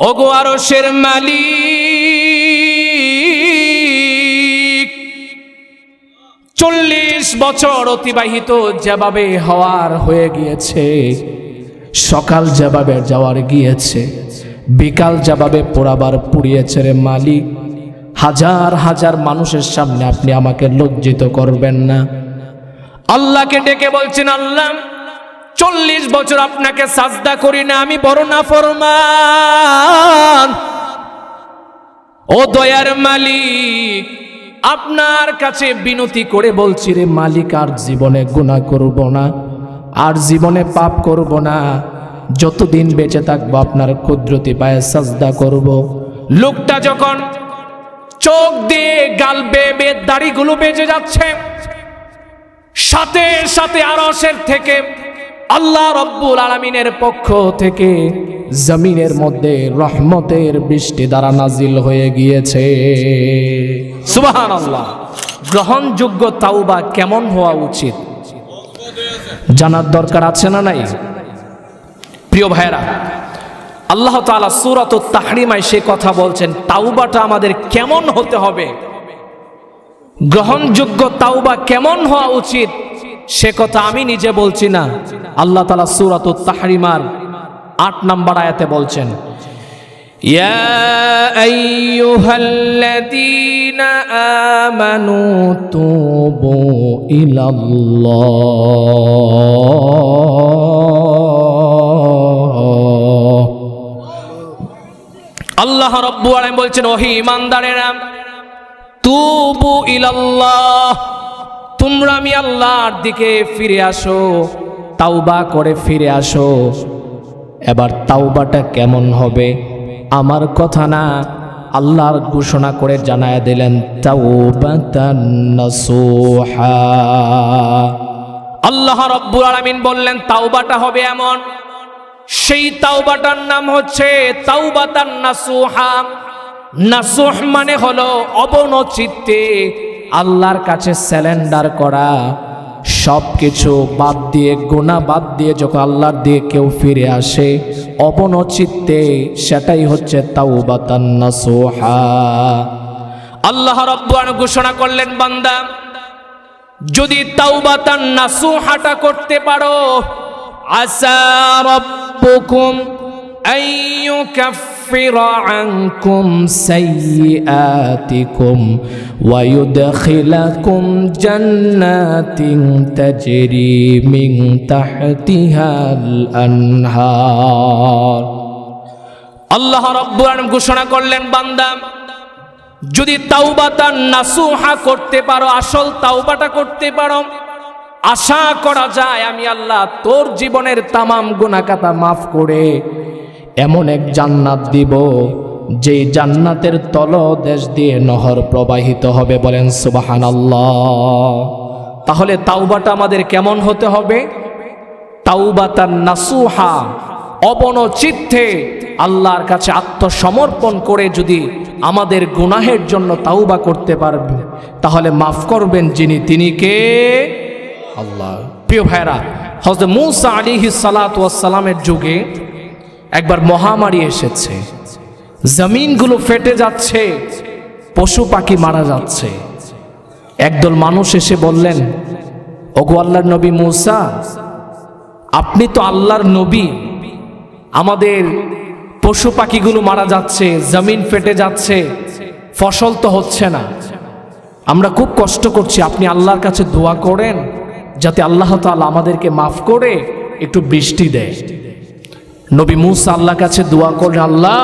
ওগো আরশের মালিক, 40 বছর অতিবাহিত যেভাবে হওয়ার হয়ে গিয়েছে, সকাল যেভাবে যাওয়ার গিয়েছে, বিকাল যেভাবে পোড়াবার পুড়িয়েছে রে মালিক, হাজার হাজার মানুষের সামনে আপনি আমাকে লজ্জিত করবেন না। আল্লাহকে ডেকে বলছেন, আল্লাহ 40 বছর আপনাকে সাজদা করি না, আমি বড় নাফরমান। ও দয়ার মালিক, আপনার কাছে বিনতি করে বলছি রে মালিক, আর জীবনে গুনাহ করব না, আর জীবনে পাপ করব না, যতদিন বেঁচে থাকবো আপনার কুদরতি পায়ে সাজদা করব। লোকটা যখন চোখ দিয়ে গাল বেয়ে দাড়িগুলো বেজে যাচ্ছে, সাথে সাথে আরশের থেকে আল্লাহ রব্বুল আলামিনের পক্ষ থেকে জমিনের মধ্যে রহমতের বৃষ্টি দ্বারা নাজিল হয়ে গিয়েছে। সুবহানাল্লাহ। গ্রহণযোগ্য তাওবা কেমন হওয়া উচিত জানার দরকার আছে না নাই? প্রিয় ভাইরা, আল্লাহ তাআলা সূরাতুত তাহরিমায় সে কথা বলছেন, তাওবাটা আমাদের কেমন হতে হবে, গ্রহণযোগ্য তাওবা কেমন হওয়া উচিত, সে কথা আমি নিজে বলছি না। আল্লাহ তাআলা সূরাতুত তাহরিমার 8 নম্বর আয়াতে বলছেন, ইয়া আইয়ুহাল্লাযীনা আমানু তুবু ইলাল্লাহ। আল্লাহ রাব্বুল আলামিন বলছেন, ওহে ঈমানদারেরা, তুবু ইলাল্লাহ, তোমরা আমি আল্লাহর দিকে ফিরে আসো, তাওবা করে ফিরে আসো। এবার তাওবাটা কেমন হবে আমার কথা না, আল্লাহর ঘোষণা করে জানায় দিলেন, তাওবাতান নাসুহা। আল্লাহ রাব্বুল আলামিন বললেন তাওবাটা হবে এমন, সেই তাওবাটার নাম হচ্ছে তাওবাতান নাসুহা। নাসুহ মানে হলো অবনচিত্তে আল্লাহর কাছে স্যালেন্ডার করা, সব কিছু বাদ দিয়ে, গুনাহ বাদ দিয়ে যখন আল্লাহর দিয়ে কেউ ফিরে আসে অবনচিত্তে, সেটাই হচ্ছে তাওবাতান নাসুহা। আল্লাহ রাব্বুল আলামিন ঘোষণা করলেন, বান্দা যদি তাওবাতান নাসুহাটা করতে পারো, আসা রাব্বুকুম আইয়ুকাফিরা আনকুম সাইয়্যাতিকুম ওয়া ইউদখিলাকুম জান্নাতিন তাজরি মিন তাহতিহাল আনহার। আল্লাহ রাব্বুল আলামিন ঘোষণা করলেন, বান্দা যদি তাওবাতান নাসুহা করতে পারো, আসল তাওবাটা করতে পারো, আশা করা যায় আমি আল্লাহ তোর জীবনের তামাম গুনাহ খাতা মাফ করে এমন এক জান্নাত দিব, যেই জান্নাতের তলদেশ দিয়ে নহর প্রবাহিত হবে। বলেন সুবহানাল্লাহ। তাহলে তাওবাটা আমাদের কেমন হতে হবে? তাওবাতান নাসুহা, অবনচিত্তে আল্লাহর কাছে আত্মসমর্পণ করে যদি আমাদের গুনাহের জন্য তাওবা করতে পারবে, তাহলে মাফ করবেন যিনি, তিনি কে? আল্লাহ। প্রিয় ভাইরা, হযরত মূসা আলাইহিস সালাতু ওয়াস সালামের যুগে একবার মহামারী এসেছে, জমিনগুলো ফেটে যাচ্ছে, পশু পাখি মারা যাচ্ছে। একদল মানুষ এসে বললেন, ওগো আল্লাহর নবী মূসা, আপনি তো আল্লাহর নবী, আমাদের পশু পাখিগুলো মারা যাচ্ছে, জমিন ফেটে যাচ্ছে, ফসল তো হচ্ছে না, আমরা খুব কষ্ট করছি, আপনি আল্লাহর কাছে দোয়া করেন যাতে আল্লাহ তাআলা আমাদেরকে মাফ করে একটু বৃষ্টি দেয়। নবী মূসা আল্লাহর কাছে দোয়া করলেন, আল্লাহ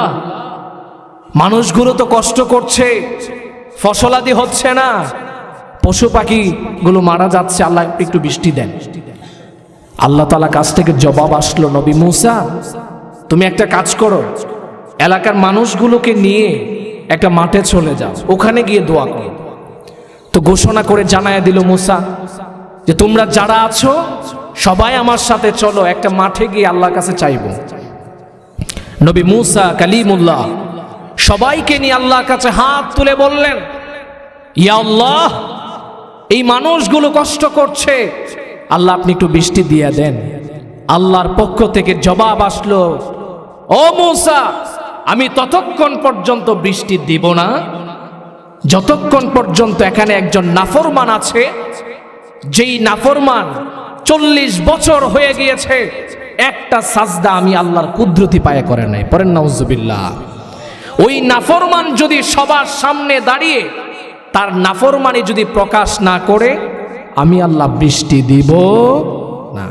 মানুষগুলো তো কষ্ট করছে, ফসলাদি হচ্ছে না, পশু পাখিগুলো মারা যাচ্ছে, আল্লাহ একটু বৃষ্টি দেন। আল্লাহ তাআলা কাছ থেকে জবাব আসলো, নবী মূসা তুমি একটা কাজ করো, এলাকার মানুষগুলোকে নিয়ে একটা মাঠে চলে যাও, ওখানে গিয়ে দোয়া করো। তো ঘোষণা করে জানায় দিল মূসা যে তোমরা যারা আছো সবাই আমার সাথে চলো, একটা মাঠে গিয়ে আল্লাহর কাছে চাইবো। নবী মূসা কালিমুল্লাহ সবাইকে নিয়ে আল্লাহর কাছে হাত তুলে বললেন, ইয়া আল্লাহ, এই মানুষগুলো কষ্ট করছে, আল্লাহ আপনি একটু বৃষ্টি দিয়ে দেন। আল্লাহর পক্ষ থেকে জবাব আসলো, ও মূসা আমি ততক্ষণ পর্যন্ত বৃষ্টি দিব না যতক্ষণ পর্যন্ত এখানে একজন নাফরমান আছে, যেই নাফরমান 40 বছর হয়ে গিয়েছে একটা সাজদা আমি আল্লাহর কুদরতি পায়ে করে নাই। পড়েন নাউজুবিল্লাহ। ওই নাফরমান যদি সবার সামনে দাঁড়িয়ে তার নাফরমানি যদি প্রকাশ না করে, আমি আল্লাহ বৃষ্টি দিব না।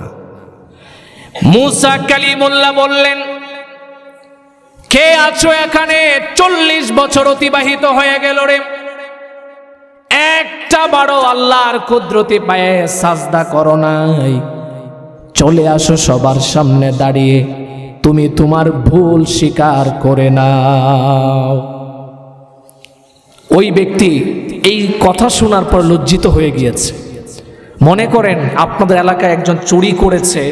মুসা কালিমুল্লাহ বললেন, কে আছো এখানে? 40 বছর অতিবাহিত হয়ে গেল রে, একটা বারো আল্লাহর কুদরতি পায়ে সাজদা করো নাই। চলে আসো সবার সামনে দাঁড়িয়ে, তুমি তোমার ভুল স্বীকার করে নাও। ওই ব্যক্তি এই কথা শোনার পর লজ্জিত হয়ে গিয়েছে। মনে করেন আপনাদের এলাকায় একজন চুরি করেছে,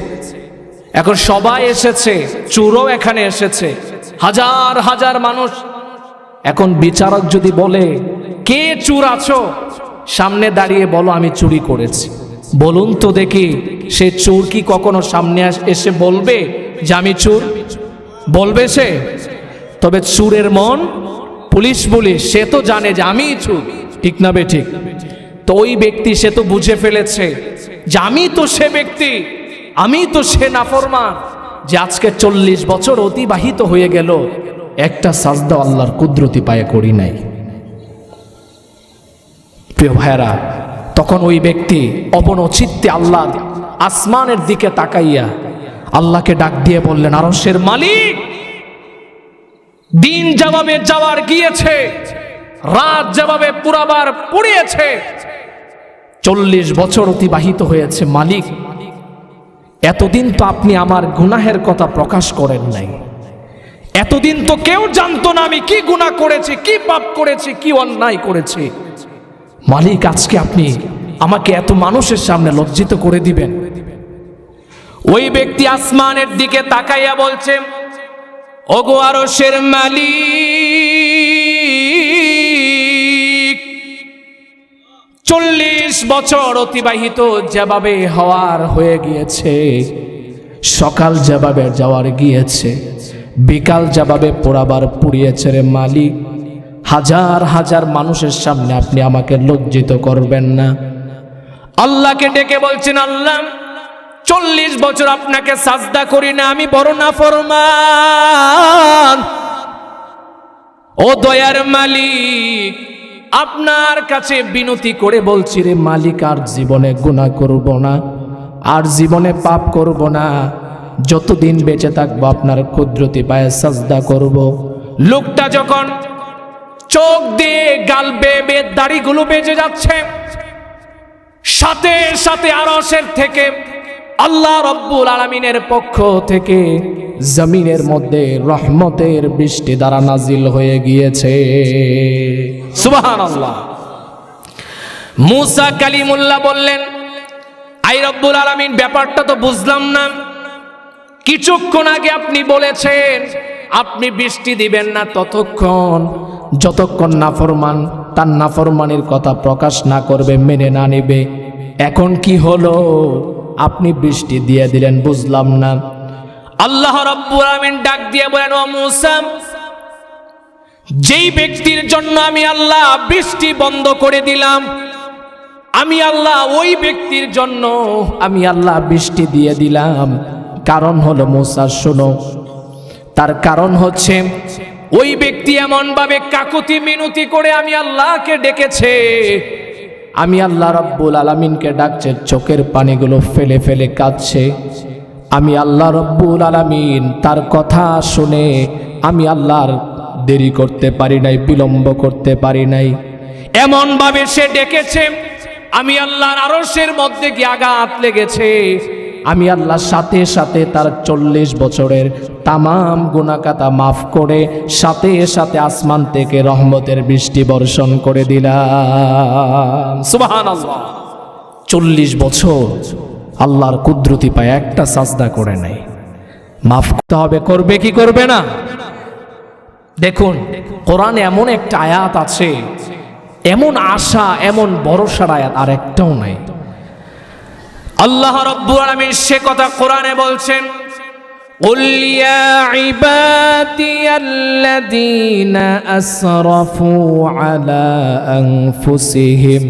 এখন সবাই এসেছে, চোরও এখানে এসেছে, হাজার হাজার মানুষ। এখন বিচারক যদি বলে, কে চোর আছো? সামনে দাঁড়িয়ে বলো আমি চুরি করেছি। বলুন তো দেখি, সে চোর কি কখনো সামনে এসে বলবে যে আমি চোর? বলবে সে? তবে চোরের মন পুলিশ, সে তো জানে যে আমি চোর, ঠিক না বে ঠিক? তো ওই ব্যক্তি সে তো বুঝে ফেলেছে যে আমি তো সে ব্যক্তি, আমি তো সে নাফরমান যে আজকে 40 বছর অতিবাহিত হয়ে গেল একটা সাজদা আল্লাহর কুদরতি পায়ে করি নাই। প্রিয় ভাইরা, তখন ওই ব্যক্তি অবনচিত্তে আল্লাহ আসমানের দিকে তাকাইয়া আল্লাহকে ডাক দিয়ে বললেন, আরশের মালিক, দিন যেভাবে যাওয়ার গিয়েছে, রাত যেভাবে পুরাবার পুড়িয়েছে, 40 বছর অতিবাহিত হয়েছে। মালিক, এতদিন তো আপনি আমার গুনাহের কথা প্রকাশ করেন নাই, এতদিন তো কেউ জানতো না আমি কি গুনাহ করেছি, কি পাপ করেছি, কি অন্যায় করেছি। মালিক, আজকে আপনি আমাকে এত মানুষের সামনে লজ্জিত করে দিবেন? ওই ব্যক্তি আসমানের দিকে তাকাইয়া বলছে, ওগো আরশের মালিক, 40 বছর অতিবাহিত যেভাবে হওয়ার হয়ে গিয়েছে, সকাল যেভাবে যাওয়ার গিয়েছে, বিকাল যেভাবে পোড়াবার পুড়িয়েছে রে মালিক, হাজার হাজার মানুষের সামনে আপনি আমাকে লজ্জিত করবেন না? আল্লাহকে ডেকে বলছেন, আল্লাহ, 40 বছর আপনাকে সাজদা করি না, আমি বড় নাফরমান। ও দয়ার মালিক, আপনার কাছে বিনতি করে বলছি রে মালিক, আর জীবনে গুনাহ করব না, আর জীবনে পাপ করব না, যতদিন বেঁচে থাকবো আপনার কুদরতি পায়ে সাজদা করব। লোকটা যখন চোখ দিয়ে গাল বেয়ে দাড়িগুলো বেজে যাচ্ছে, সাথে সাথে আরশের থেকে আল্লাহ রব্বুল আলামিনের পক্ষ থেকে জমিনের মধ্যে রহমতের বৃষ্টি দ্বারা নাজিল হয়ে গিয়েছে। সুবহানাল্লাহ। মুসা কালিমুল্লাহ বললেন, আই রব্বুল আলামিন, ব্যাপারটা তো বুঝলাম না। কিছুক্ষণ আগে আপনি বলেছেন আপনি বৃষ্টি দিবেন না ততক্ষণ যতক্ষণ নাফরমান তার নাফরমানির কথা প্রকাশ না করবে, মেনে না নেবে। এখন কি হলো? আপনি বৃষ্টি দিয়ে দিলেন, বুঝলাম না। আল্লাহ রাব্বুল আলামিন ডাক দিয়ে বলেন, ও মুসা, যেই ব্যক্তির জন্য আমি আল্লাহ বৃষ্টি বন্ধ করে দিলাম, আমি আল্লাহ ওই ব্যক্তির জন্য আমি আল্লাহ বৃষ্টি দিয়ে দিলাম। কারণ হলো মুসা, শোনো, তার কারণ হচ্ছে ওই ব্যক্তি এমন ভাবে কাকুতি মিনতি করে আমি আল্লাহকে ডেকেছে, আমি আল্লাহ রাব্বুল আলামিনকে ডাকছে, চোখের পানিগুলো ফেলে ফেলে কাঁদছে। আমি আল্লাহ রাব্বুল আলামিন তার কথা শুনে আমি আল্লাহর দেরি করতে পারি নাই, বিলম্ব করতে পারি নাই। এমন ভাবে সে ডেকেছে, আমি আল্লাহর আরশের মধ্যে গিয়ে আঘাত লেগেছে। আমি আল্লাহর সাথে সাথে তার 40 বছরের তামাম গুনাহখাতা মাফ করে সাথে সাথে আসমান থেকে রহমতের বৃষ্টি বর্ষণ করে দিলাম। সুবহানাল্লাহ। 40 বছর আল্লাহর কুদরতি পায় একটা সাজদা করে নাই। মাফ করতে হবে, করবে কি করবে না? দেখুন, কোরআনে এমন একটা আয়াত আছে, এমন আশা, এমন ভরসার আয়াত আর একটাও নাই। আল্লাহ রাব্বুল আলামিন সে কথা কোরআনে বলছেন, قل يا عبادي الذين أسرفوا على أنفسهم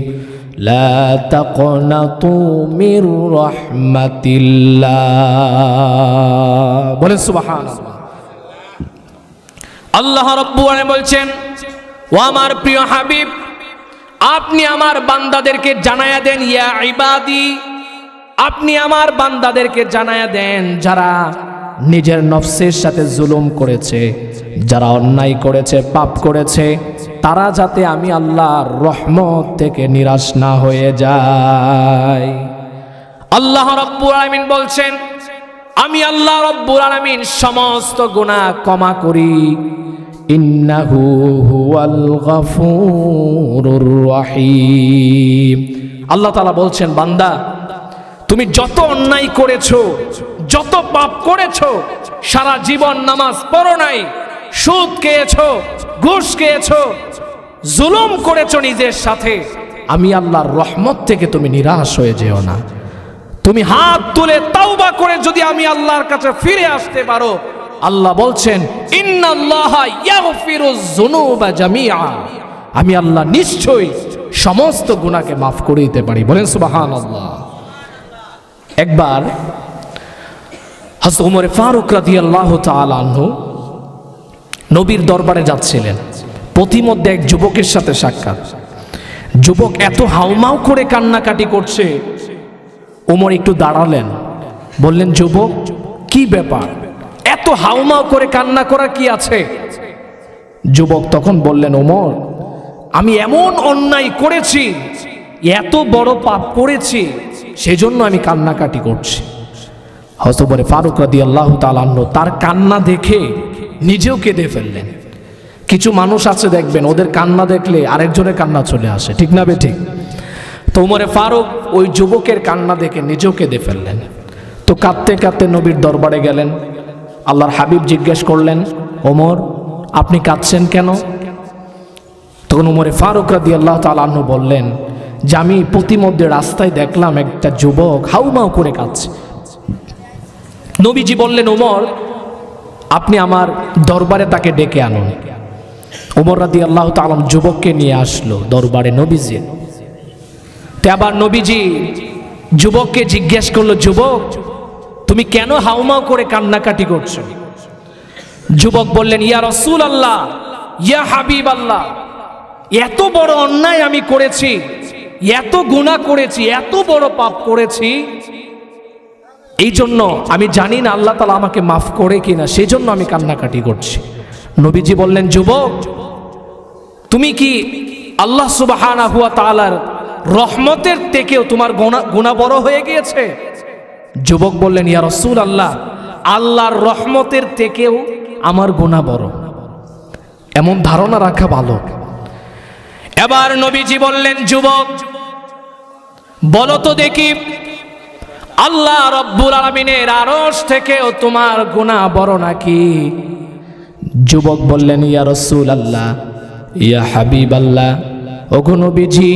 لا تقنطوا من رحمة الله বলেন সুবহানাল্লাহ। আল্লাহ রাব্বুল আলামিন বলছেন, ও আমার প্রিয় হাবিব, আপনি আমার বান্দাদেরকে জানায়া দেন, ইয়া ইবাদি, আপনি আমার বান্দাদেরকে জানায়া দেন যারা নিজের নফসের সাথে জুলুম করেছে, যারা অন্যায় করেছে, পাপ করেছে, তারা যাতে আমি আল্লাহর রহমত থেকে নিরাশ না হয়ে যায়। আল্লাহ রাব্বুল আলামিন বলছেন, আমি আল্লাহ রাব্বুল আলামিন সমস্ত গুনাহ ক্ষমা করি। ইন্নাহু হুয়াল গফুরুর রহিম। আল্লাহ তাআলা বলছেন, বান্দা তুমি যত অন্যায় করেছো, যত পাপ করেছো, সারা জীবন নামাজ পড়ো নাই, সুদ খেয়েছো, ঘুষ খেয়েছো, জুলুম করেছো নিজের সাথে, আমি আল্লাহর রহমত থেকে তুমি নিরাশ হয়ে যেও না। তুমি হাত তুলে তাওবা করে যদি আমি আল্লাহর কাছে ফিরে আসতে পারো, আল্লাহ বলছেন, ইন্নাল্লাহা ইয়াগফিরুয যুনুবা জামিআ, আমি আল্লাহ নিশ্চয়ই সমস্ত গুনাহকে মাফ করে দিতে পারি। বলেন সুবহানাল্লাহ। একবার হযরত ওমর ফারুক রাদিয়াল্লাহু তাআলা আনহু নবীর দরবারে যাচ্ছিলেন, পথিমধ্যে এক যুবকের সাথে সাক্ষাৎ। যুবক এত হাউমাউ করে কান্নাকাটি করছে, ওমর একটু দাঁড়ালেন, বললেন, যুবক কি ব্যাপার, এত হাউমাউ করে কান্না করা কি আছে? যুবক তখন বললেন, ওমর, আমি এমন অন্যায় করেছি, এত বড় পাপ করেছি, সেজন্য আমি কান্নাকাটি করছি। হযরত ওমর ফারুক রাদিয়াল্লাহু তাআলা আনহু তার কান্না দেখে নিজেও কেঁদে ফেললেন। কিছু মানুষ আছে দেখবেন, ওদের কান্না দেখলে আরেকজনের কান্না চলে আসে, ঠিক না বেঠিক? তো ওমর ফারুক ওই যুবকের কান্না দেখে নিজেও কেঁদে ফেললেন। তো কাঁদতে কাঁদতে নবীর দরবারে গেলেন। আল্লাহর হাবিব জিজ্ঞেস করলেন, ওমর আপনি কাঁদছেন কেন? তখন ওমর ফারুক রাদিয়াল্লাহু তাআলা আনহু বললেন যে, আমি পথিমধ্যে রাস্তায় দেখলাম একটা যুবক হাউমাউ করে কাঁদছে। নবীজি বললেন, ওমর আপনি আমার দরবারে তাকে ডেকে আনুন। ওমর রাদিয়াল্লাহু তাআলা যুবককে নিয়ে আসলো দরবারে নবীজি। তে আবার নবীজি যুবককে জিজ্ঞেস করলো, যুবক তুমি কেন হাউমাউ করে কান্নাকাটি করছো? যুবক বললেন, ইয়া রাসূলুল্লাহ, ইয়া হাবিবাল্লাহ, এত বড় অন্যায় আমি করেছি, এত গুনাহ করেছি, এত বড় পাপ করেছি, এই জন্য আমি জানি না আল্লাহ তাআলা আমাকে মাফ করে কিনা, সেজন্য আমি কান্নাকাটি করছি। নবীজি বললেন, যুবক তুমি কি আল্লাহ সুবহানাহু ওয়া তাআলার রহমতের থেকেও তোমার গুনাহ বড় হয়ে গিয়েছে? যুবক বললেন, ইয়া রাসূলুল্লাহ, আল্লাহর রহমতের থেকেও আমার গুনাহ বড়, এমন ধারণা রাখা ভালো। এবার নবীজি বললেন, যুবক বলো তো দেখি, আল্লাহ রাব্বুল আলামিনের আরশ থেকেও তোমার গুনাহ বড় নাকি? যুবক বললেন, ইয়া রাসূলুল্লাহ, ইয়া হাবিবাল্লাহ, ওগো নবীজি,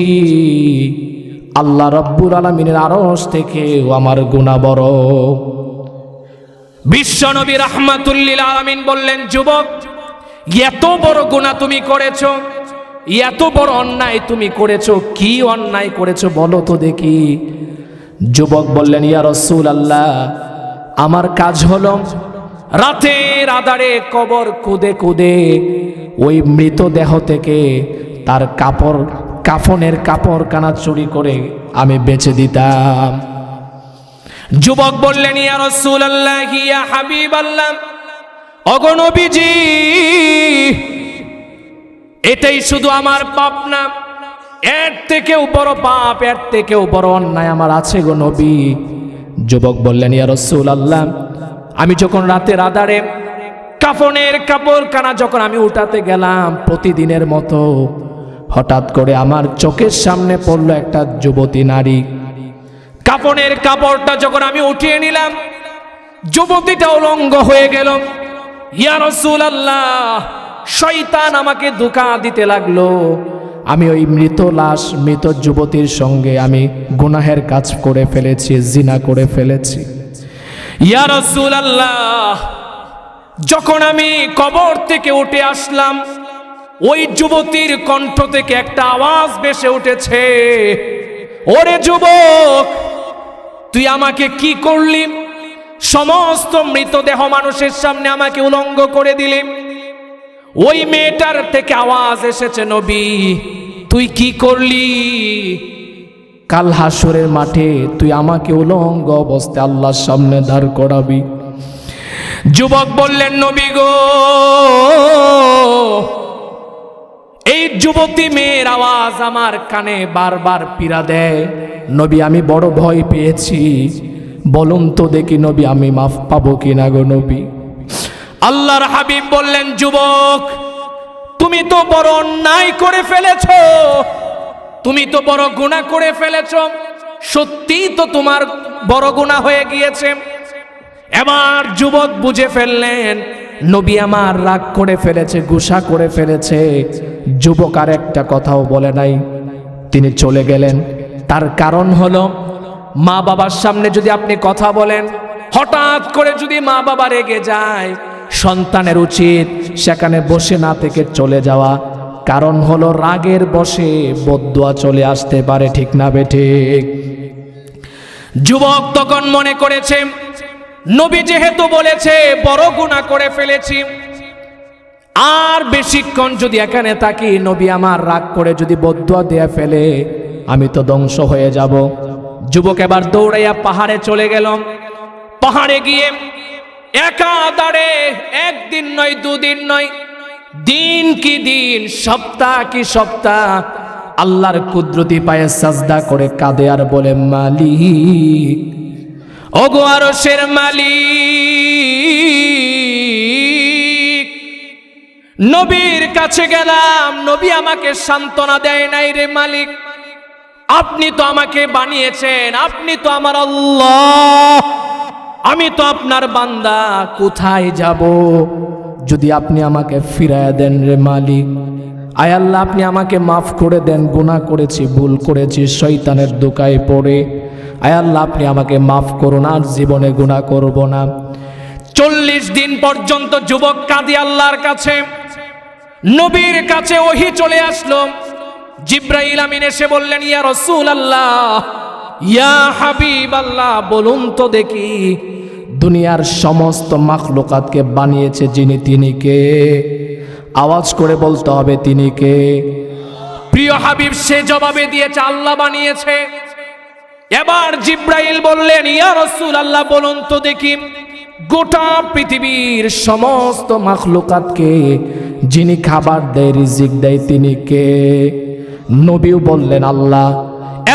আল্লাহ রাব্বুল আলামিনের আরশ থেকেও আমার গুনাহ বড়। বিশ্ব নবী রাহমাতুল লিল আলামিন বললেন, যুবক এত বড় গুনাহ তুমি করেছো, এত বড় অন্যায় তুমি করেছো, কি অন্যায় করেছো বলো তো দেখি? যুবক বললেন, ইয়া রাসূলুল্লাহ, আমার কাজ হলো রাতের আঁধারে কবর খুদে খুদে ওই মৃতদেহ থেকে তার কাফনের কাপড় কানা চুরি করে আমি বেচে দিতাম। যুবক বললেন, ইয়া রাসূলুল্লাহ, ইয়া হাবিবাল্লাহ, ওগো নবীজি, এটাই শুধু আমার পাপ না, এর থেকেও বড় পাপ, এর থেকেও বড় অন্যায় আমার আছে গো নবী। যুবক বললেন, ইয়া রাসূলুল্লাহ, আমি যখন রাতের আঁধারে কাফনের কাপড় কানা যখন আমি উঠাতে গেলাম প্রতিদিনের মতো, হঠাৎ করে আমার চোখের সামনে পড়লো একটা যুবতী নারী। কাফনের কাপড়টা যখন আমি উঠিয়ে নিলাম, যুবতীটা উলঙ্গ হয়ে গেল। ইয়া রাসূলুল্লাহ, শয়তান আমাকে ধোঁকা দিতে লাগলো, আমি ওই মৃত লাশ, মৃত যুবতীর সঙ্গে আমি গুনাহের কাজ করে ফেলেছি, জিনা করে ফেলেছি। ইয়া রাসূলুল্লাহ, যখন আমি কবর থেকে উঠে আসলাম, ওই যুবতীর কণ্ঠ থেকে একটা আওয়াজ ভেসে উঠেছে, ওরে যুবক, তুই আমাকে কি করলি? সমস্ত মৃতদেহ মানুষের সামনে আমাকে উলঙ্গ করে দিলি। ওই মেয়েটার থেকে আওয়াজ এসেছে, নবী তুই কি করলি? কাল হাসরের মাঠে তুই আমাকে উলঙ্গ অবস্থায় আল্লাহর সামনে দাঁড় করাবি। যুবক বললেন, নবী গো, এই যুবতী মেয়ের আওয়াজ আমার কানে বারবার পীড়া দেয়। নবী আমি বড় ভয় পেয়েছি, বলুন তো দেখি নবী আমি মাফ পাবো কিনা গো নবী। আল্লাহর হাবিব বললেন, যুবক তুমি তো বড় অন্যায় করে ফেলেছ, তুমি তো বড় গুনাহ করে ফেলেছ, সত্যি তো তোমার বড় গুনাহ হয়ে গিয়েছে। এবার যুবক বুঝে ফেললেন নবী আমার রাগ করে ফেলেছে, গুসা করে ফেলেছে। যুবক আর একটা কথাও বলে নাই, তিনি চলে গেলেন। তার কারণ হলো, মা বাবার সামনে যদি আপনি কথা বলেন, হঠাৎ করে যদি মা বাবা রেগে যায়, সন্তানের উচিত সেখানে বসে না থেকে চলে যাওয়া। কারণ হলো রাগের বশে বদদুয়া চলে আসতে পারে, ঠিক না বেঠিক? যুবক তখন মনে করেছে নবী যেহেতু বলেছে বড় গুনাহ করে ফেলেছি, আর বেশিক্ষণ যদি এখানে থাকি, নবী আমার রাগ করে যদি বদদুয়া দিয়ে ফেলে, আমি তো ধ্বংস হয়ে যাব। যুবক এবার দৌড়াইয়া পাহাড়ে চলে গেল। পাহাড়ে গিয়ে একা দাঁড়ে, একদিন নয় দুদিন নয়, দিন কি দিন, সপ্তাহ কি সপ্তাহ, আল্লাহর কুদরতি পায়ে সাজদা করে কাঁদে আর বলে, মালিক, ওগো আরশের মালিক, নবীর কাছে গেলাম, নবী আমাকে সান্ত্বনা দেয় নাই রে মালিক। আপনি তো আমাকে বানিয়েছেন, আপনি তো আমার আল্লাহ, আমি তো আপনার বান্দা, কোথায় যাব? যদি আপনি আমাকে ফিরায়া দেন রে মালিক, আয় আল্লাহ আপনি আমাকে মাফ করে দেন, গুনাহ করেছি, ভুল করেছি, শয়তানের দোকায় পড়ে, আয় আল্লাহ আপনি আমাকে মাফ করুন, আর জীবনে গুনাহ করব না। 40 দিন পর্যন্ত যুবক কাঁদে আল্লাহর কাছে। নবীর কাছে ওহী চলে আসলো। জিবরাইল আমিন এসে বললেন, ইয়া রাসূলুল্লাহ, ইয়া হাবিবাল্লাহ, বলুন তো দেখি দুনিয়ার সমস্ত মাখলুকাতকে বানিয়েছে যিনি, তিনি কে? আওয়াজ করে বলতে হবে, তিনি কে? প্রিয় হাবিব সে জবাবে দিয়েছে, আল্লাহ বানিয়েছে। এবার জিবরাইল বললেন, ইয়া রাসূলুল্লাহ, বলুন তো দেখি গোটা পৃথিবীর সমস্ত মাখলুকাতকে যিনি খাবার দেয়, রিজিক দেয়, তিনি কে? নবীও বললেন, আল্লাহ।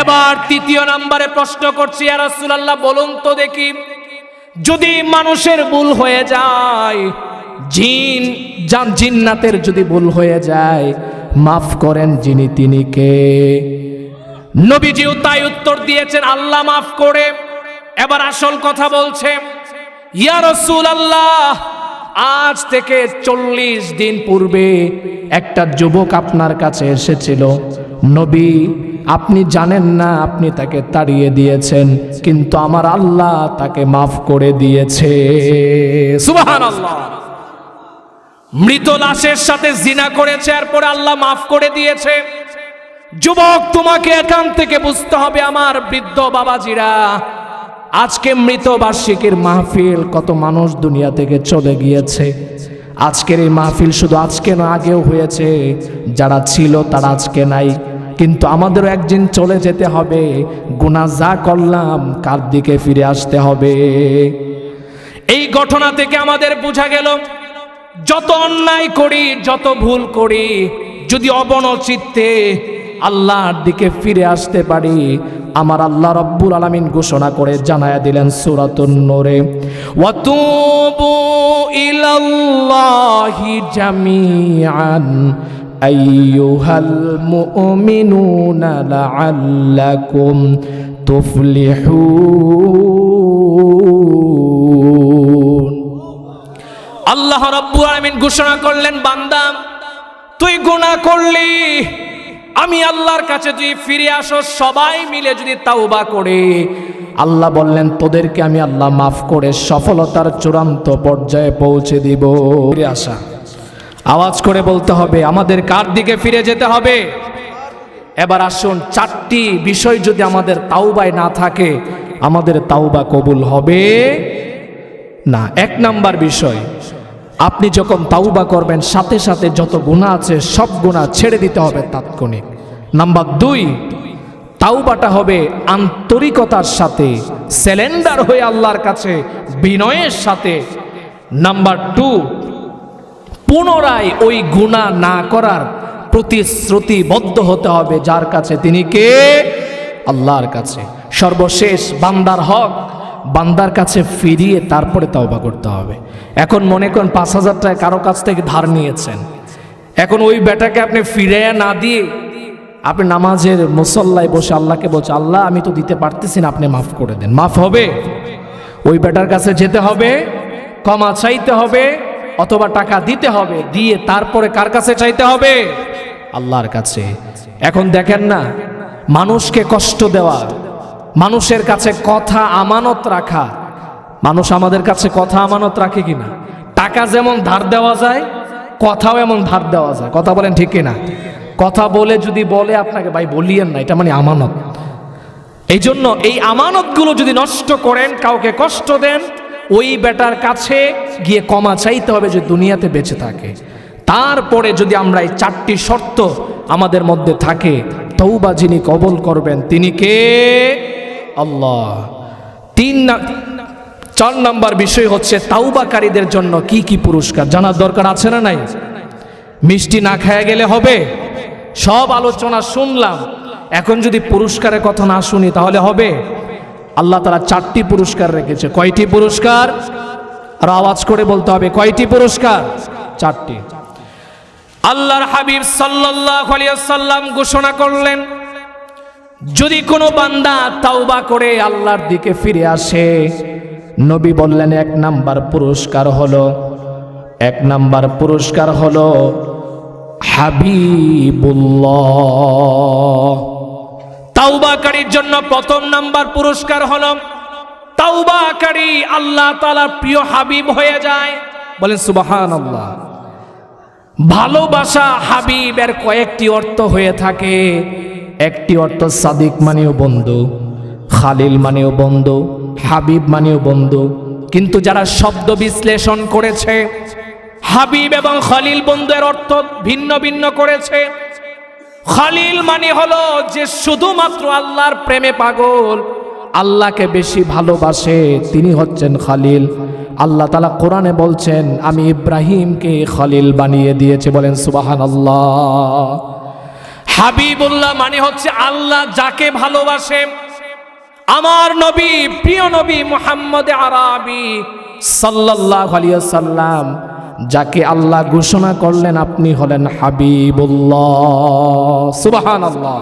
এবার তৃতীয় নম্বরে প্রশ্ন করছি, ইয়া রাসূলুল্লাহ, বলুন তো দেখি যদি মানুষের ভুল হয়ে যায়, জিন্নাতের যদি ভুল হয়ে যায়, মাফ করেন যিনি, তিনি কে? নবীজিও তাই উত্তর দিয়েছেন, আল্লাহ মাফ করে। এবার আসল কথা বলছে, ইয়া রাসূলুল্লাহ, আজ থেকে 40 দিন পূর্বে একটা যুবক আপনার কাছে এসেছিল, নবী আপনি জানেন না, আপনি তাকে তাড়িয়ে দিয়েছেন, কিন্তু আমার আল্লাহ তাকে মাফ করে দিয়েছে। সুবহানাল্লাহ। মৃত লাশের সাথে জিনা করেছে, এরপর আল্লাহ মাফ করে দিয়েছে। যুবক তোমাকে এখান থেকে বুঝতে হবে, আমার বৃদ্ধ বাবাজিরা, আজকে মৃত বার্ষিকীর মাহফিল, কত মানুষ দুনিয়া থেকে চলে গিয়েছে। আজকের এই মাহফিল শুধু আজকে না, আগেও হয়েছে, যারা ছিল তারা আজকে নাই, কিন্তু আমাদেরও একদিন চলে যেতে হবে। গুনাহ যা করলাম কার দিকে ফিরে আসতে হবে। এই ঘটনা থেকে আমাদের বোঝা গেল, যত অন্যায় করি, যত ভুল করি, যদি অবনচিত্তে আল্লাহর দিকে ফিরে আসতে পারি, আমার আল্লাহ রব্বুল আলামিন ঘোষণা করে জানায়া দিলেন সূরাতুন নূরে, ওয়াতুবু ইলাল্লাহি জামিআন আইয়ুহাল মুমিনুনা লাআল্লাকুম তুফলিহুন। আল্লাহ রব্বুল আলামিন ঘোষণা করলেন, বান্দা তুই গুনাহ করলি, আমি আল্লাহর কাছে তুই ফিরে আসো, সবাই মিলে যদি তাওবা করে আল্লাহ বললেন তোদেরকে আমি আল্লাহ মাফ করে সফলতার চূড়ান্ত পর্যায়ে পৌঁছে দিব। ফিরে আসা, আওয়াজ করে বলতে হবে আমাদের কার দিকে ফিরে যেতে হবে? এবার আসুন, চারটি বিষয় যদি আমাদের তাওবায় না থাকে আমাদের তাওবা কবুল হবে না। এক নাম্বার বিষয়, আপনি যখন তাওবা করবেন সাথে সাথে যত গুনাহ আছে সব গুনাহ ছেড়ে দিতে হবে তাৎক্ষণিক। নাম্বার দুই, তাওবাটা হবে আন্তরিকতার সাথে, সারেন্ডার হয়ে আল্লাহর কাছে বিনয়ের সাথে। নাম্বার টু, পুনরায় ওই গুনাহ না করার প্রতিশ্রুতিবদ্ধ হতে হবে যার কাছে, তিনি কে? আল্লাহর কাছে। সর্বশেষ বান্দার হক বান্দার কাছে ফিরিয়ে তারপরে তাওবা করতে হবে। এখন মনে করেন 5,000 টাকা কারো কাছ থেকে ধার নিয়েছেন, এখন ওই বেটাকে আপনি ফিরিয়ে না দিয়ে আপনি নামাজের মুসল্লায় বসে আল্লাহকে বলছে আল্লাহ আমি তো দিতে পারতেছি না, আপনি মাফ করে দেন। মাফ হবে? ওই বেটার কাছে যেতে হবে, ক্ষমা চাইতে হবে, অথবা টাকা দিতে হবে, দিয়ে তারপরে কার কাছে চাইতে হবে? আল্লাহর কাছে। এখন দেখেন না, মানুষকে কষ্ট দেওয়া, মানুষের কাছে কথা আমানত রাখা, মানুষ আমাদের কাছে কথা আমানত রাখে কিনা? টাকা যেমন ধার দেওয়া যায়, কথাও এমন ধার দেওয়া যায়। কথা বলেন ঠিক কিনা? কথা বলে যদি বলে আপনাকে ভাই বলিয়েন না, এটা মানে আমানত। এই জন্য এই আমানতগুলো যদি নষ্ট করেন, কাউকে কষ্ট দেন, ওই বেটার কাছে গিয়ে ক্ষমা চাইতে হবে যে দুনিয়াতে বেঁচে থাকে। তারপরে যদি আমরা এই চারটি শর্ত আমাদের মধ্যে থাকে, তওবা যিনি কবুল করবেন তিনি কে? আল্লাহ। 4 নাম্বার বিষয় হচ্ছে তাওবাকারীদের জন্য কি কি পুরস্কার জানার দরকার আছে না নাই? মিষ্টি না খায়া গেলে হবে? সব আলোচনা শুনলাম, এখন যদি পুরস্কারের কথা না শুনি তাহলে হবে? আল্লাহ তাআলা 4টি পুরস্কার রেখেছে। কয়টি পুরস্কার? আর আওয়াজ করে বলতে হবে কয়টি পুরস্কার? 4টি। আল্লাহর হাবিব সাল্লাল্লাহু আলাইহি ওয়াসাল্লাম ঘোষণা করলেন, যদি কোনো বান্দা তাওবা করে আল্লাহর দিকে ফিরে আসে, নবী বললেন 1 নাম্বার পুরস্কার হলো হাবিবুল্লাহ। তাওবাকারীর জন্য 1ম নাম্বার পুরস্কার হলো তাওবাকারী আল্লাহ তাআলার প্রিয় হাবিব হয়ে যায়। বলেন সুবহানাল্লাহ। ভালোবাসা হাবিবের কয়েকটি অর্থ হয়ে থাকে। একটি অর্থ সাদিক মানেও বন্ধু, খালিল মানেও বন্ধু, হাবিব মানেও বন্ধু। কিন্তু যারা শব্দ বিশ্লেষণ করেছে, হাবিব এবং খালিল বন্ধুর অর্থ ভিন্ন ভিন্ন করেছে। খালিল মানে হলো যে শুধুমাত্র আল্লাহর প্রেমে পাগল, আল্লাহকে বেশি ভালোবাসে, তিনি হচ্ছেন খালিল। আল্লাহ তাআলা কোরআনে বলছেন আমি ইব্রাহিমকে খালিল বানিয়ে দিয়েছি। বলেন সুবহানাল্লাহ। হাবিবুল্লাহ মানে হচ্ছে আল্লাহ যাকে ভালোবাসে। আমার নবী, প্রিয় নবী মুহাম্মদ আরবি সাল্লাল্লাহু আলাইহি ওয়াসাল্লাম, যাকে আল্লাহ ঘোষণা করলেন আপনি হলেন হাবিবুল্লাহ। সুবহানাল্লাহ।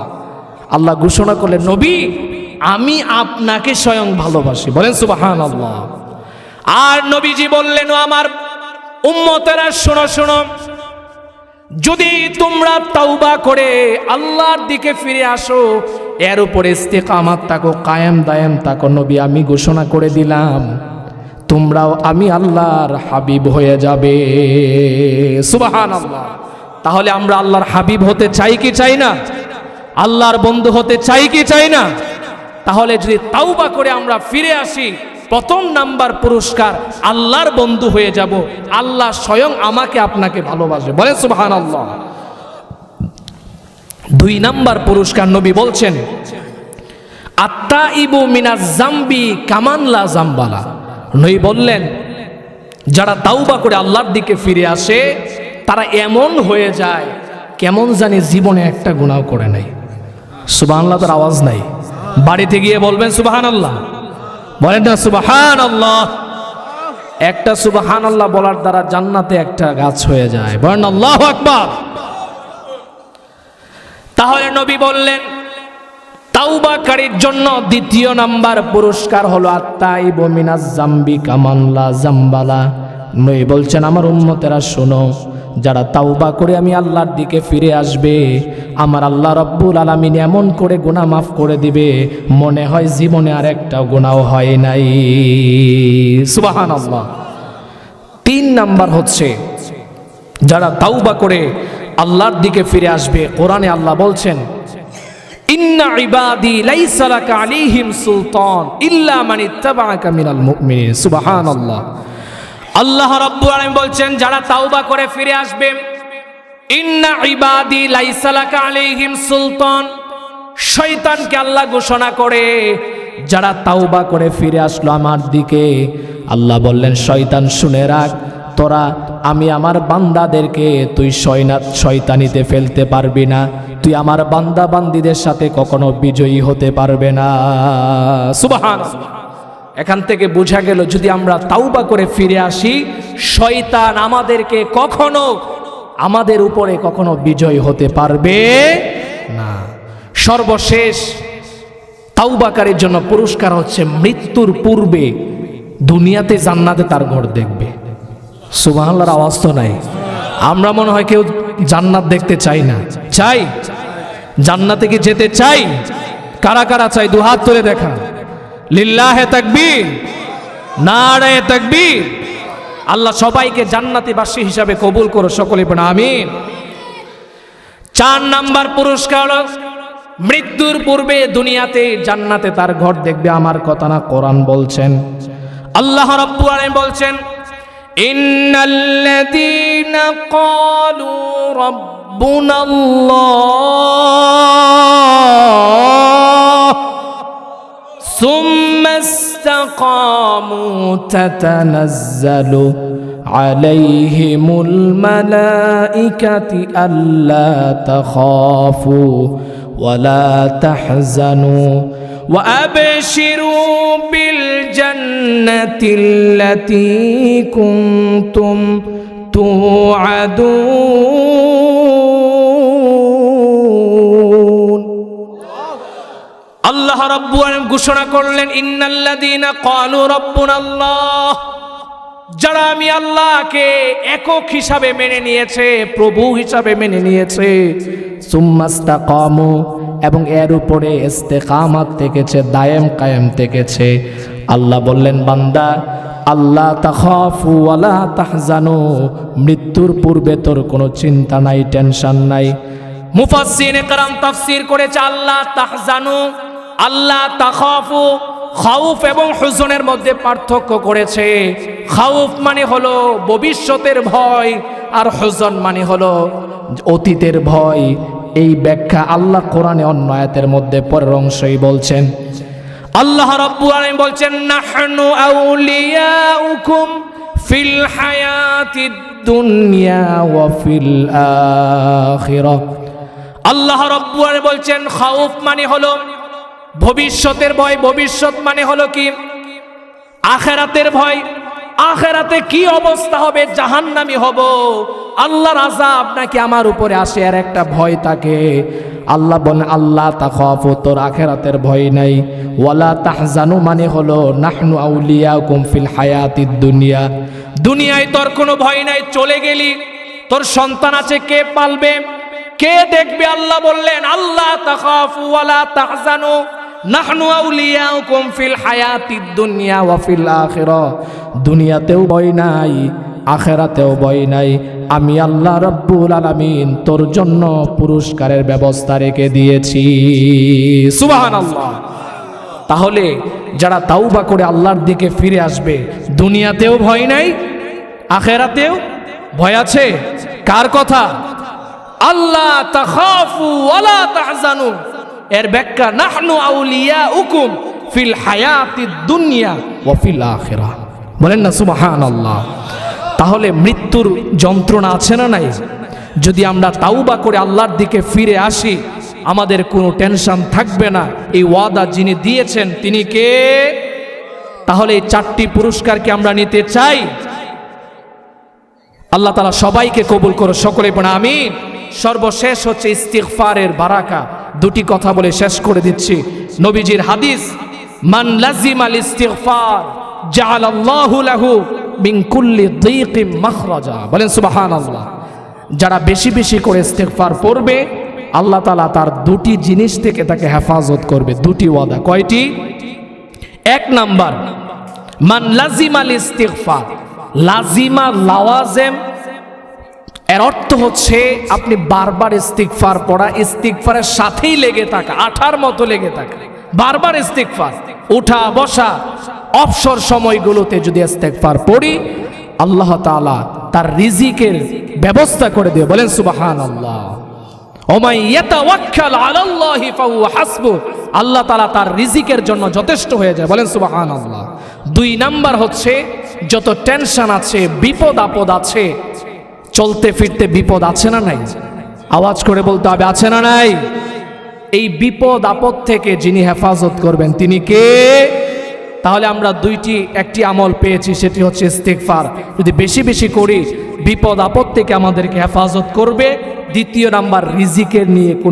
আল্লাহ ঘোষণা করলেন নবী আমি আপনাকে স্বয়ং ভালোবাসি। বলেন সুবহানাল্লাহ। আর নবীজি বললেন আমার উম্মতেরা শোনো শোনো, যদি তোমরা তাওবা করে আল্লাহর দিকে ফিরে আসো, এর উপরে ইস্তেকামাত থাকো, কায়েম দায়েম থাকো, নবী আমি ঘোষণা করে দিলাম তোমরাও আমি আল্লাহর হাবিব হয়ে যাবে। সুবহানাল্লাহ। তাহলে আমরা আল্লাহর হাবিব হতে চাই কি চাই না? আল্লাহর বন্ধু হতে চাই কি চাই না? তাহলে যদি তাওবা করে আমরা ফিরে আসি, 1ম নাম্বার পুরস্কার আল্লাহর বন্ধু হয়ে যাব, আল্লাহ স্বয়ং আমাকে আপনাকে ভালোবাসবে। বলেন সুবহানাল্লাহ। 2 নাম্বার পুরস্কার নবী বলছেন আত্তাইবু মিনাজ জামবি কামান লা জামবালা। নবী বললেন যারা তাওবা করে আল্লাহর দিকে ফিরে আসে তারা এমন হয়ে যায় কেমন জানি জীবনে একটা গুনাহ করে নাই। সুবহানাল্লাহ। তার আওয়াজ নাই, বাড়িতে গিয়ে বলবেন সুবহানাল্লাহ। বলেন না সুবহানাল্লাহ। একটা সুবহানাল্লাহ বলার দ্বারা জান্নাতে একটা গাছ হয়ে যায়। বলেন আল্লাহু আকবার। তাহলে নবী বললেন তাওবাকারীর জন্য 2য় নাম্বার পুরস্কার হলো আত্তাইবু মিনাজ জামবি কামান লা জামবালা। নবী বলছেন আমার উম্মতেরা শোনো, যারা তাওবা করে আমি আল্লাহর দিকে ফিরে আসবে, আমার আল্লাহ রাব্বুল আলামিন এমন করে গুনাহ মাফ করে দিবে মনে হয় জীবনে আর একটা গুনাহও হয় নাই। সুবহানাল্লাহ। 3 নাম্বার হচ্ছে যারা তাওবা করে আল্লাহর দিকে ফিরে আসবে, কোরআনে আল্লাহ বলছেন ইন্না ইবাদি লাইসা লাকা আলাইহিম সুলতান ইল্লা মান ইত্তাবাআকা মিনাল মুমিনিন। সুবহানাল্লাহ। আল্লাহ রাব্বুল আলামিন বলছেন যারা তাওবা করে ফিরে আসবে, ইন্না ইবাদি লাইসা লাকা আলাইহিম সুলতান, শয়তানকে আল্লাহ ঘোষণা করে যারা তাওবা করে ফিরে আসলো আমার দিকে, আল্লাহ বললেন শয়তান শুনে রাখ, তোরা আমি আমার বান্দাদেরকে তুই শয়তানিতে ফেলতে পারবি না, তুই আমার বান্দা বান্দীদের সাথে কখনো বিজয়ী হতে পারবে না। সুবহানাল্লাহ। এখান থেকে বোঝা গেল যদি আমরা তাওবা করে ফিরে আসি, শয়তান আমাদেরকে কখনো আমাদের উপরে কখনো বিজয় হতে পারবে না। সর্বশেষ তাওবাকারীর জন্য পুরস্কার হচ্ছে মৃত্যুর পূর্বে দুনিয়াতে জান্নাতে তার ঘর দেখবে। সুবহানাল্লাহর আওয়াজ তো নাই। আমরা মনে হয় কেউ জান্নাত দেখতে চাই না। চাই? জান্নাতে কি যেতে চাই? কারা কারা চাই দুহাত তুলে দেখা। লিল্লাহে তাকবীর, নারায়ে তাকবীর। আল্লাহ সবাইকে জান্নাতীবাসী হিসাবে কবুল করো, সকলে পড়ে আমিন। 4 নাম্বার পুরস্কার হলো মৃত্যুর পূর্বে দুনিয়াতে জান্নাতে তার ঘর দেখবে। আমার কথা না, কোরআন বলছেন, আল্লাহ রাব্বুল আলামিন বলছেন ইন্নাল্লাযীনা ক্বালু রাব্বুনাল্লাহ সুম্মা ইসতাকামু তাতানাজ্জালু আলাইহিমুল মালাইকাতু আল্লা তাখাফু ওয়ালা তাহজানু وأبشروا بالجنة التي كنتم توعدون। আল্লাহ রাব্বুল আলামিন ঘোষণা করলেন ইন্নাল্লাযীনা ক্বালু রাব্বুনাল্লাহ, যারা আমি আল্লাহকে একক হিসাবে মেনে নিয়েছে, প্রভু হিসাবে মেনে নিয়েছে, সুম্মাস্তাকামু, এবং এর উপরে ইস্তেকামাত থেকেছে, দায়েম কায়েম থেকেছে। আল্লাহ বললেন বান্দা আল্লাহ তাখাফু ওয়ালা তাহজানু, মৃত্যুর পূর্বে তোর কোনো চিন্তা নাই, টেনশন নাই। মুফাসসিরিনে কেরাম তাফসীর করেছে আল্লাহ তাহজানু, আল্লাহ তাখাফু, খাউফ এবং হুজনের মধ্যে পার্থক্য করেছে। খাউফ মানে হলো ভবিষ্যতের ভয়, আর হুজন মানে হলো অতীতের ভয়। এই ব্যাখ্যা আল্লাহ কোরআনে অন্য আয়াতের মধ্যে পরের অংশই বলছেন। আল্লাহ রাব্বুল আলামিন বলছেন নাহনু আউলিয়াউকুম ফিল হায়াতিদ দুনিয়া ওয়া ফিল আখিরাহ। আল্লাহ রাব্বুল আলামিন বলছেন খাউফ মানে হলো ভবিষ্যতের ভয়, ভবিষ্যৎ মানে হলো কি আখিরাতের ভয়। আখিরাতে কি অবস্থা হবে, জাহান্নামী হব, আল্লাহর আযাব নাকি আমার উপরে আসে, আর একটা ভয় থাকে। আল্লাহ বলেন আল্লাহ তাখাফু, তোর আখিরাতের ভয় নাই। ওয়ালা তাহজানু মানে হলো নাহনু আউলিয়াকুম ফিল হায়াতিদ দুনিয়া, দুনিয়ায় তোর কোনো ভয় নাই, চলে গেলি, তোর সন্তান আছে, কে পালবে, কে দেখবে? আল্লাহ বললেন আল্লাহ তাখাফু ওয়ালা তাহজানু নাহনু আউলিয়াকুম ফিল হায়াতিদ দুনিয়া ওয়া ফিল আখিরাহ, দুনিয়াতেও ভয় নাই, আখিরাতেও ভয় নাই। আমি আল্লাহ রাব্বুল আলামিন তোর জন্য পুরস্কারের ব্যবস্থা রেখে দিয়েছি। সুবহানাল্লাহ। তাহলে যারা তাওবা করে আল্লাহর দিকে ফিরে আসবে, দুনিয়াতেও ভয় নাই, আখিরাতেও ভয় আছে। কার কথা? আল্লাহ তাখাফু ওয়ালা তাহজানু, এর ব্যাখ্যা নাহনু আউলিয়াউকুম ফিল হায়াতিদ দুনিয়া ওয়া ফিল আখিরাহ। বলেন না সুবহানাল্লাহ। তাহলে মৃত্যুর যন্ত্রণা আছে না নাই? যদি আমরা তাওবা করে আল্লাহর দিকে ফিরে আসি, আমাদের কোনো টেনশন থাকবে না। এই ওয়াদা যিনি দিয়েছেন তিনি কে? তাহলে এই 4টি পুরস্কারকে আমরা নিতে চাই। আল্লাহ তাআলা সবাইকে কবুল করো, সকলে পড়ে আমিন। সর্বশেষ হচ্ছে ইস্তিগফারের বারাকা। 2টি কথা বলে শেষ করে দিচ্ছি। নবীজির হাদিস, মান লাজিমাল ইস্তিগফার জাআলাল্লাহু লাহু মিন কুল্লি দীকিম মাখরাজা। বলেন সুবহানাল্লাহ। যারা বেশি বেশি করে ইস্তেগফার পড়বে আল্লাহ তাআলা তার দুটি জিনিস থেকে তাকে হেফাজত করবে। দুটি ওয়াদা। কয়টি? এক নাম্বার, মান লাজিমাল ইস্তিগফার, লাজিমা লাওয়াজেম এর অর্থ হচ্ছে আপনি বারবার ইস্তিগফার পড়া, ইস্তিগফারের সাথেই লেগে থাকা, আঠার মতো লেগে থাকা, বারবার ইস্তিগফার, উঠা বসা অবসর সময়গুলোতে যদি ইস্তিগফার পড়ি আল্লাহ তাআলা তার রিজিকের ব্যবস্থা করে দেবে। বলেন সুবহানাল্লাহ। ওমাই ইয়াতাওয়াক্কাল আলাল্লাহি ফাহুয়া হাসবু, আল্লাহ তাআলা তার রিজিকের জন্য যথেষ্ট হয়ে যায়। বলেন সুবহানাল্লাহ। দুই নাম্বার হচ্ছে যত টেনশন আছে, বিপদ আপদ আছে, চলতে ফিরতে বিপদ আছে না নাই? আওয়াজ করে বলতে হবে, আছে না নাই? এই বিপদ আপদ থেকে যিনি হেফাজত করবেন তিনি কে? তাহলে আমরা একটি আমল পেয়েছি, সেটি হচ্ছে ইস্তিগফার। যদি বেশি বেশি করি বিপদ আপদ থেকে আমাদেরকে হেফাজত করবে। দ্বিতীয় নাম্বার, রিজিকের নিয়ে